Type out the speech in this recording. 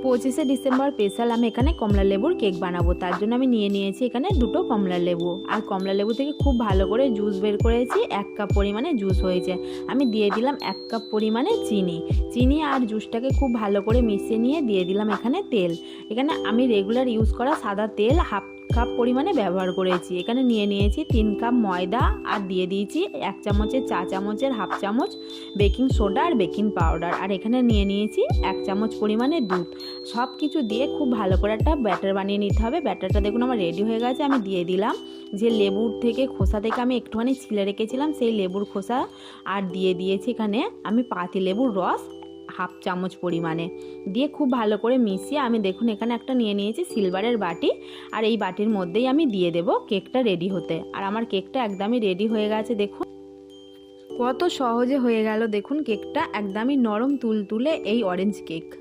25শে December special আমি এখানে কমলা লেবুর কেক বানাবো। তার জন্য আমি নিয়ে নিয়েছি এখানে 2টো কমলা লেবু। আর কমলা লেবু থেকে খুব ভালো করে জুস বের করেছি, 1 কাপ পরিমাণে জুস হয়েছে। আমি দিয়ে দিলাম 1 কাপ পরিমাণে চিনি আর জুসটাকে খুব ভালো করে মিশিয়ে নিয়ে দিয়ে দিলাম এখানে তেল। এখানে আমি রেগুলার ইউজ করা সাদা তেল হাফ কাপ পরিমাণে ব্যবহার করেছি। এখানে নিয়ে নিয়েছি 3 কাপ ময়দা আর দিয়ে দিয়েছি 1 চামচের চা চামচের হাফ চামচ বেকিং সোডা আর বেকিং পাউডার। আর এখানে নিয়ে নিয়েছি 1 চামচ পরিমাণে দুধ। সব কিছু দিয়ে খুব ভালো করে একটা ব্যাটার বানিয়ে নিতে হবে। ব্যাটারটা দেখুন আমার রেডি হয়ে গেছে। আমি দিয়ে দিলাম যে লেবুর থেকে খোসা থেকে আমি একটুখানি ছিলে রেখেছিলাম সেই লেবুর খোসা, আর দিয়ে দিয়েছি এখানে আমি পাতি লেবুর রস হাফ চামচ পরিমাণে দিয়ে খুব ভালো করে মিশিয়ে আমি দেখুন এখানে একটা নিয়ে নিয়েছি সিলভারের বাটি। আর এই বাটির মধ্যেই আমি দিয়ে দেব কেকটা রেডি হতে। আর আমার কেকটা একদমই রেডি হয়ে গেছে। দেখুন কত সহজে হয়ে গেল। দেখুন কেকটা একদমই নরম তুলতুলে এই অরেঞ্জ কেক।